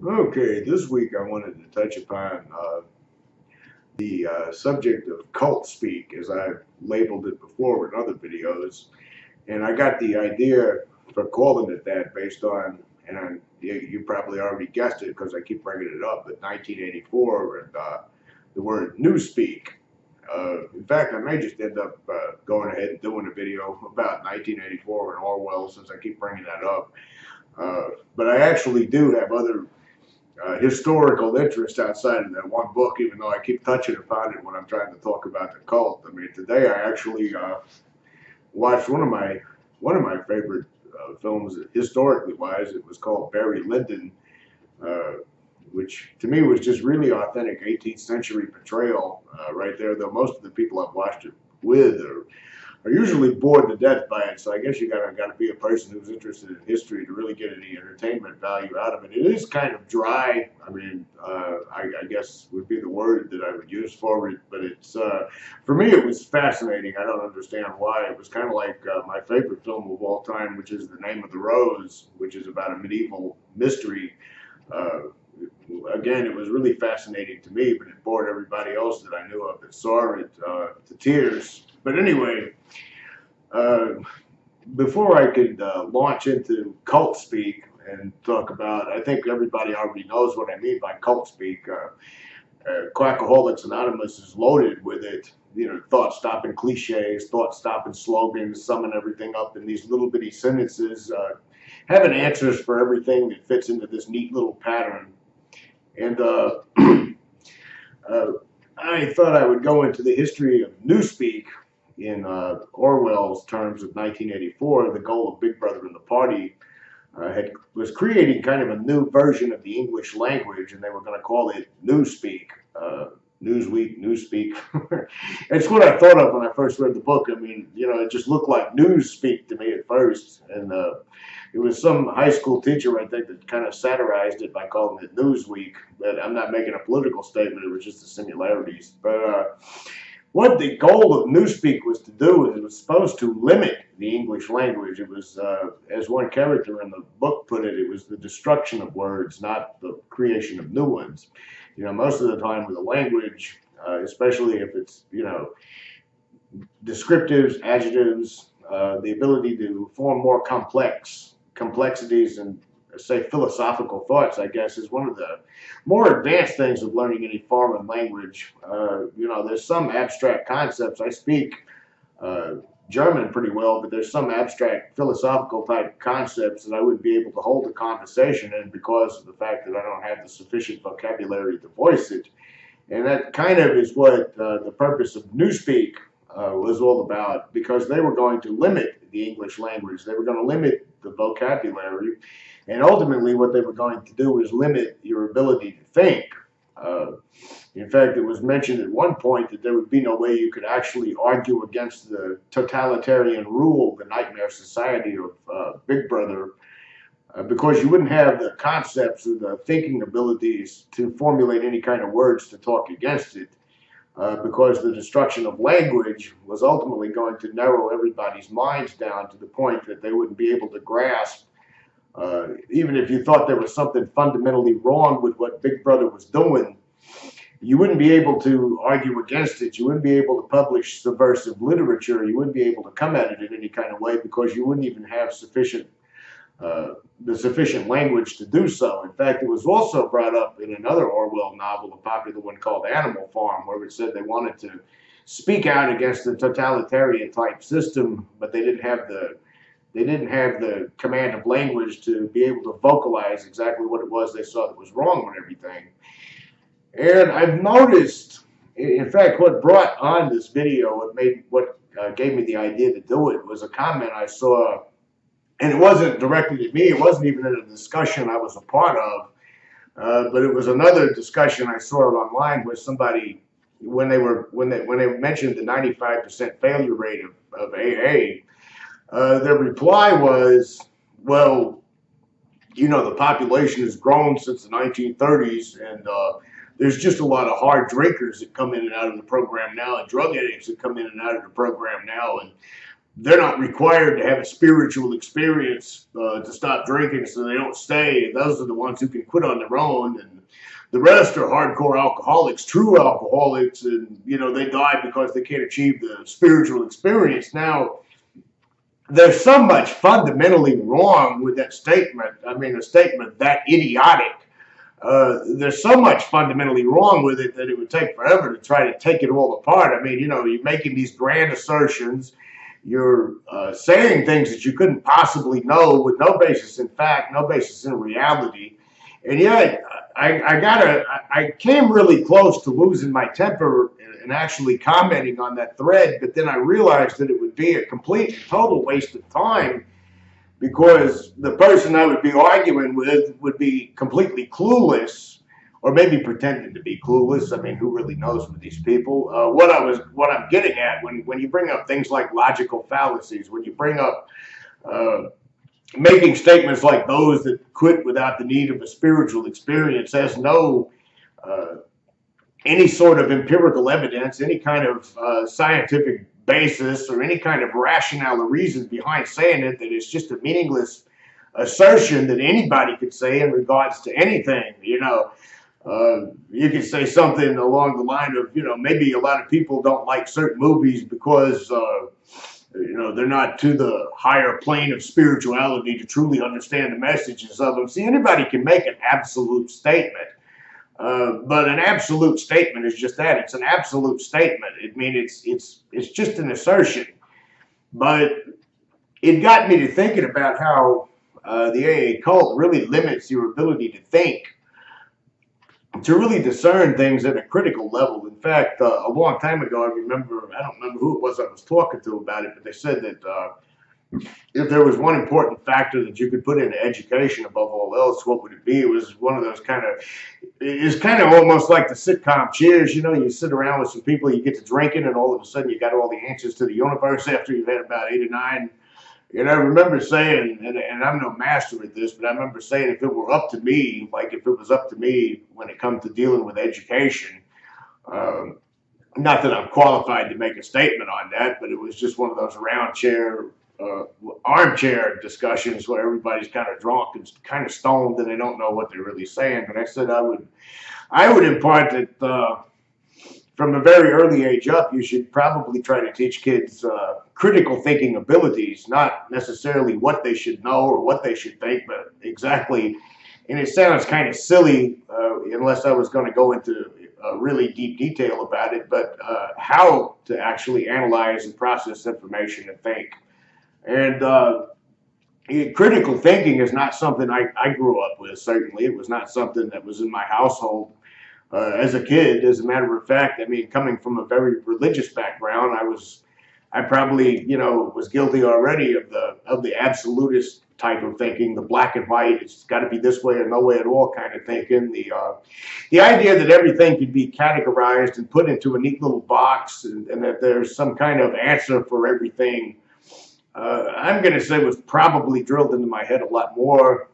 Okay, this week I wanted to touch upon the subject of cult speak, as I've labeled it before in other videos. And I got the idea for calling it that based on, you probably already guessed it because I keep bringing it up, but 1984 and the word Newspeak. In fact, I may just end up going ahead and doing a video about 1984 and Orwell since I keep bringing that up. But I actually do have other historical interest outside of that one book, even though I keep touching upon it when I'm trying to talk about the cult. I mean, today I actually watched one of my favorite films, historically wise. It was called Barry Lyndon, uh, which to me was just really authentic 18th century portrayal right there. Though most of the people I've watched it with are usually bored to death by it. So I guess you gotta be a person who's interested in history to really get any entertainment value out of it. It is kind of dry. I mean, I guess would be the word that I would use for it. But it's for me, it was fascinating. I don't understand why. It was kind of like my favorite film of all time, which is The Name of the Rose, which is about a medieval mystery. Uh, Again, it was really fascinating to me, but it bored everybody else that I knew of that saw it to tears. But anyway, uh, before I could launch into cult speak and talk about, I think everybody already knows what I mean by cult speak. Quackaholics Anonymous is loaded with it. You know, thought-stopping cliches, thought-stopping slogans, summing everything up in these little bitty sentences, having answers for everything that fits into this neat little pattern. And uh, I thought I would go into the history of Newspeak in Orwell's terms of 1984. The goal of Big Brother and the Party was creating kind of a new version of the English language, and they were going to call it Newspeak. Newsweek, Newspeak. It's what I thought of when I first read the book. I mean, you know, it just looked like Newspeak to me at first, and it was some high school teacher, I think, that kind of satirized it by calling it Newsweek. But I'm not making a political statement; it was just the similarities. But what the goal of Newspeak was to do is it was supposed to limit the English language. It was, as one character in the book put it, it was the destruction of words, not the creation of new ones. You know, most of the time with a language, especially if it's, you know, descriptives, adjectives, the ability to form more complexities and say philosophical thoughts, I guess, is one of the more advanced things of learning any foreign language. You know, there's some abstract concepts. I speak uh, German pretty well, but there's some abstract philosophical type concepts that I wouldn't be able to hold a conversation in because of the fact that I don't have the sufficient vocabulary to voice it. And that kind of is what the purpose of Newspeak was all about, because they were going to limit the English language. They were going to limit the vocabulary. And ultimately, what they were going to do was limit your ability to think. Uh, in fact, it was mentioned at one point that there would be no way you could actually argue against the totalitarian rule of the nightmare society of Big Brother because you wouldn't have the concepts or the thinking abilities to formulate any kind of words to talk against it. Because the destruction of language was ultimately going to narrow everybody's minds down to the point that they wouldn't be able to grasp, even if you thought there was something fundamentally wrong with what Big Brother was doing, you wouldn't be able to argue against it. You wouldn't be able to publish subversive literature. You wouldn't be able to come at it in any kind of way because you wouldn't even have the sufficient language to do so. In fact, it was also brought up in another Orwell novel, a popular one called Animal Farm, where it said they wanted to speak out against the totalitarian type system, but they didn't have the command of language to be able to vocalize exactly what it was they saw that was wrong with everything. And I've noticed, in fact, what brought on this video, what gave me the idea to do it, was a comment I saw, and it wasn't directed at me. It wasn't even in a discussion I was a part of, but it was another discussion I saw online where somebody, when they mentioned the 95% failure rate of AA, their reply was, well, you know, the population has grown since the 1930s, and there's just a lot of hard drinkers that come in and out of the program now, and drug addicts that come in and out of the program now, and they're not required to have a spiritual experience to stop drinking, so they don't stay. Those are the ones who can quit on their own, and the rest are hardcore alcoholics, true alcoholics, and they die because they can't achieve the spiritual experience. Now, there's so much fundamentally wrong with that statement. I mean, a statement that idiotic. There's so much fundamentally wrong with it that it would take forever to try to take it all apart. I mean, you're making these grand assertions. You're saying things that you couldn't possibly know with no basis in fact, no basis in reality. And yet, I came really close to losing my temper and actually commenting on that thread, but then I realized that it would be a complete and total waste of time, because the person I would be arguing with would be completely clueless, or maybe pretending to be clueless. I mean, who really knows with these people? What I'm getting at, when you bring up things like logical fallacies, when you bring up making statements like those that quit without the need of a spiritual experience has no any sort of empirical evidence, any kind of scientific basis, or any kind of rationale or reasons behind saying it, that it's just a meaningless assertion that anybody could say in regards to anything. You could say something along the line of, maybe a lot of people don't like certain movies because they're not to the higher plane of spirituality to truly understand the messages of them. See, anybody can make an absolute statement. But an absolute statement is just that. It's an absolute statement. I mean, it's just an assertion. But it got me to thinking about how the AA cult really limits your ability to think, to really discern things at a critical level. In fact, a long time ago, I don't remember who it was I was talking to about it, but they said that if there was one important factor that you could put into education above all else, what would it be? It was one of those it's kind of almost like the sitcom Cheers. You sit around with some people, you get to drinking, and all of a sudden you got all the answers to the universe after you've had about 8 or 9. And I remember saying, and I'm no master at this, but I remember saying, if it were up to me, like if it was up to me when it comes to dealing with education, not that I'm qualified to make a statement on that, but it was just one of those armchair discussions where everybody's kind of drunk and kind of stoned and they don't know what they're really saying. But I said I would impart that from a very early age up, you should probably try to teach kids critical thinking abilities, not necessarily what they should know or what they should think, but exactly. And it sounds kind of silly unless I was going to go into really deep detail about it, but how to actually analyze and process information and think. And critical thinking is not something I grew up with, certainly. It was not something that was in my household as a kid. As a matter of fact, I mean, coming from a very religious background, I probably, was guilty already of the absolutist type of thinking, the black and white, it's got to be this way or no way at all kind of thinking. The idea that everything could be categorized and put into a neat little box, and that there's some kind of answer for everything, I'm going to say was probably drilled into my head a lot more.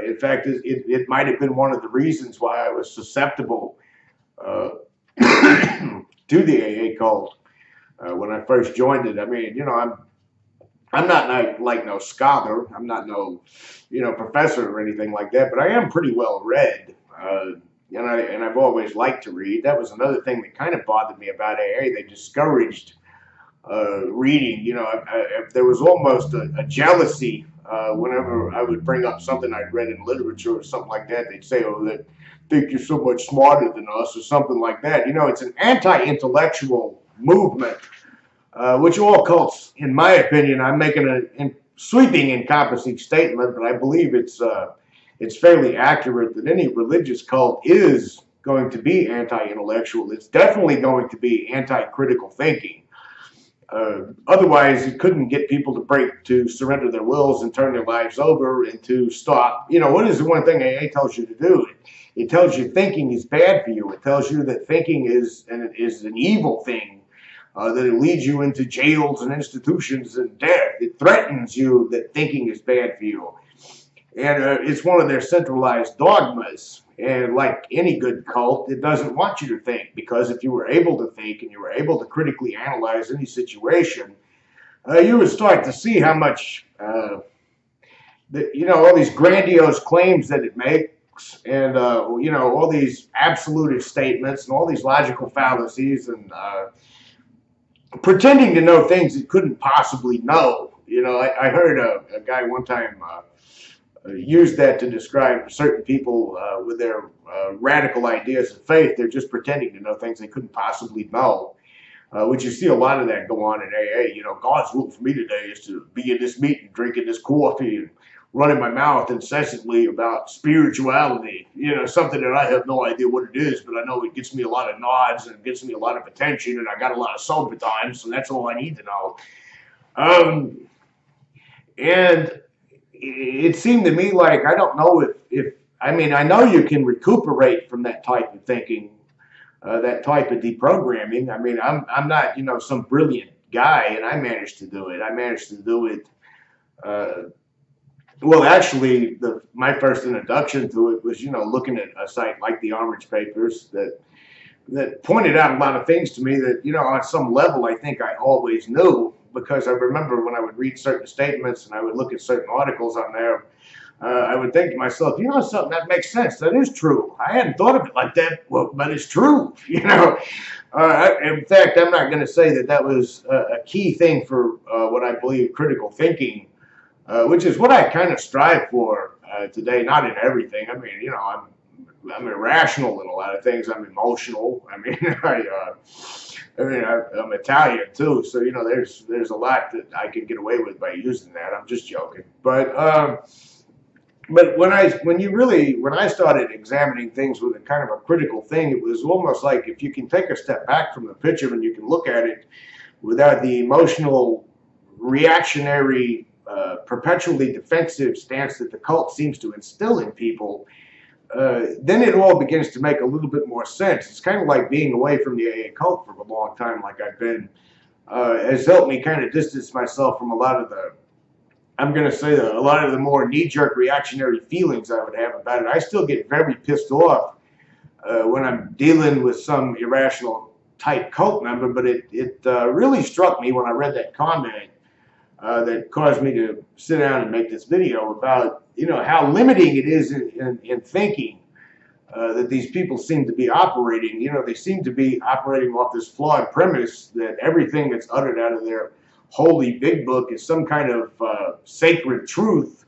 In fact, it might have been one of the reasons why I was susceptible to the AA cult when I first joined it. I mean, I'm not like no scholar. I'm not no, professor or anything like that, but I am pretty well read. And I've always liked to read. That was another thing that kind of bothered me about AA. They discouraged reading. There was almost a jealousy whenever I would bring up something I'd read in literature or something like that. They'd say, "Oh, they think you're so much smarter than us," or something like that. It's an anti-intellectual movement, which all cults, in my opinion, I'm making a sweeping encompassing statement, but I believe it's fairly accurate that any religious cult is going to be anti-intellectual. It's definitely going to be anti-critical thinking. Otherwise, it couldn't get people to surrender their wills and turn their lives over and to stop. What is the one thing AA tells you to do? It tells you thinking is bad for you. It tells you that thinking is an evil thing, that it leads you into jails and institutions and death. It threatens you that thinking is bad for you. And it's one of their centralized dogmas. And like any good cult, it doesn't want you to think, because if you were able to think and you were able to critically analyze any situation, you would start to see how much, all these grandiose claims that it makes, and all these absolutist statements and all these logical fallacies, and pretending to know things it couldn't possibly know. I heard a guy one time use that to describe certain people with their radical ideas of faith. They're just pretending to know things they couldn't possibly know. Which you see a lot of that go on in AA. God's will for me today is to be in this meeting, drinking this coffee, and running my mouth incessantly about spirituality. Something that I have no idea what it is, but I know it gets me a lot of nods and it gets me a lot of attention, and I got a lot of sober time, so that's all I need to know. And it seemed to me like, I don't know I know you can recuperate from that type of thinking, that type of deprogramming. I'm not, some brilliant guy, and I managed to do it. I managed to do it. Well, actually, my first introduction to it was, looking at a site like the Orange Papers that pointed out a lot of things to me that, on some level, I think I always knew, because I remember when I would read certain statements and I would look at certain articles on there, I would think to myself, something that makes sense. That is true. I hadn't thought of it like that, well, but it's true. In fact, I'm not going to say that was a key thing for what I believe critical thinking, which is what I kind of strive for today. Not in everything. I'm irrational in a lot of things. I'm emotional. I'm Italian too, so there's a lot that I can get away with by using that. I'm just joking, but when I started examining things with a kind of a critical thing, it was almost like, if you can take a step back from the picture and you can look at it without the emotional, reactionary, perpetually defensive stance that the cult seems to instill in people, then it all begins to make a little bit more sense. It's kind of like being away from the AA cult for a long time, like I've been, has helped me kind of distance myself from a lot of the more knee-jerk reactionary feelings I would have about it. I still get very pissed off when I'm dealing with some irrational type cult member, but it really struck me when I read that comment that caused me to sit down and make this video about, how limiting it is in thinking that these people seem to be operating. They seem to be operating off this flawed premise that everything that's uttered out of their holy big book is some kind of sacred truth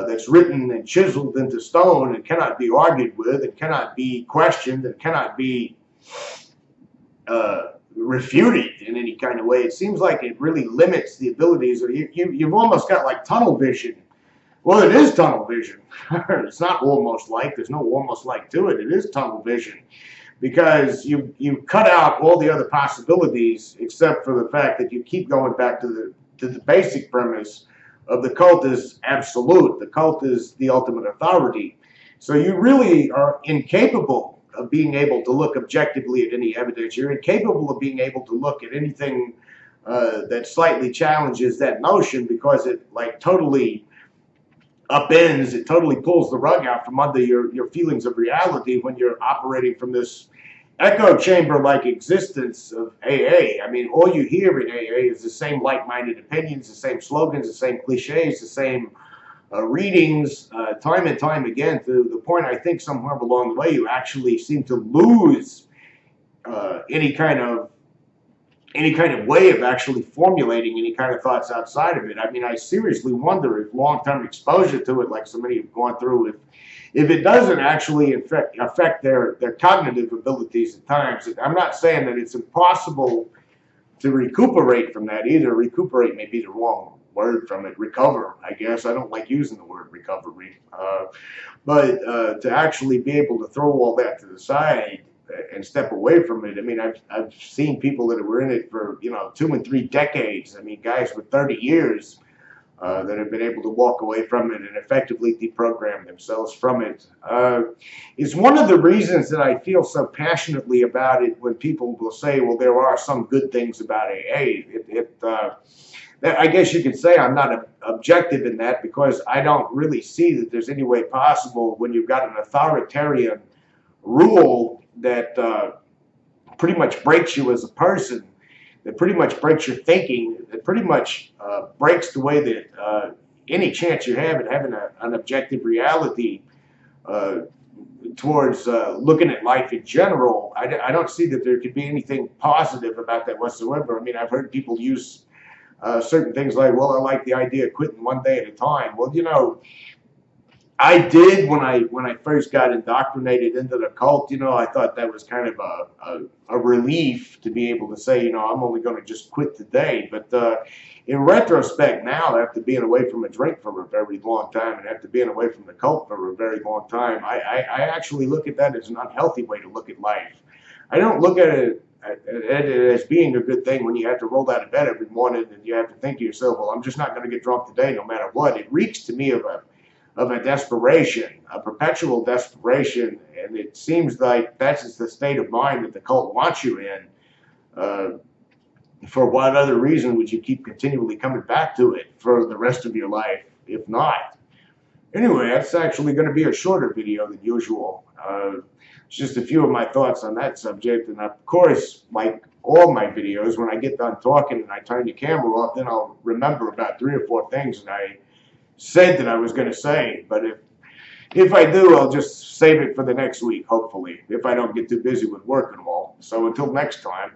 that's written and chiseled into stone and cannot be argued with and cannot be questioned and cannot be refuted in any kind of way. It seems like it really limits the abilities. You've almost got like tunnel vision. Well, it is tunnel vision. It's not almost like. There's no almost like to it. It is tunnel vision. Because you cut out all the other possibilities, except for the fact that you keep going back to the basic premise of the cult is absolute. The cult is the ultimate authority. So you really are incapable of being able to look objectively at any evidence. You're incapable of being able to look at anything that slightly challenges that notion, because it totally upends, it totally pulls the rug out from under your feelings of reality when you're operating from this echo chamber-like existence of AA. All you hear in AA is the same like-minded opinions, the same slogans, the same cliches, the same readings, time and time again, to the point I think somewhere along the way you actually seem to lose any kind of way of actually formulating any kind of thoughts outside of it. I seriously wonder if long-term exposure to it, like so many have gone through, if it doesn't actually affect their cognitive abilities at times. I'm not saying that it's impossible to recuperate from that either. Recuperate may be the wrong word from it. Recover, I guess. I don't like using the word recovery. But to actually be able to throw all that to the side and step away from it. I've seen people that were in it for 2 and 3 decades. Guys with 30 years that have been able to walk away from it and effectively deprogram themselves from it. It's one of the reasons that I feel so passionately about it when people will say, well, there are some good things about AA. I guess you could say I'm not objective in that, because I don't really see that there's any way possible when you've got an authoritarian rule that pretty much breaks you as a person, that pretty much breaks your thinking, that pretty much breaks the way that any chance you have at having an objective reality towards looking at life in general. I don't see that there could be anything positive about that whatsoever. I mean, I've heard people use certain things like, well, I like the idea of quitting one day at a time. Well, you know, I did when I first got indoctrinated into the cult. You know, I thought that was kind of a relief to be able to say, you know, I'm only going to just quit today. But in retrospect now, after being away from a drink for a very long time and after being away from the cult for a very long time, I actually look at that as an unhealthy way to look at life. I don't look at it as being a good thing when you have to roll out of bed every morning and you have to think to yourself, well, I'm just not going to get drunk today no matter what. It reeks to me of a desperation, a perpetual desperation, and it seems like that's the state of mind that the cult wants you in. For what other reason would you keep continually coming back to it for the rest of your life, if not? Anyway, that's actually going to be a shorter video than usual. It's just a few of my thoughts on that subject, and of course, like all my videos, when I get done talking and I turn the camera off, then I'll remember about 3 or 4 things that I said that I was going to say. But if I do, I'll just save it for the next week, hopefully, if I don't get too busy with work and all. So until next time.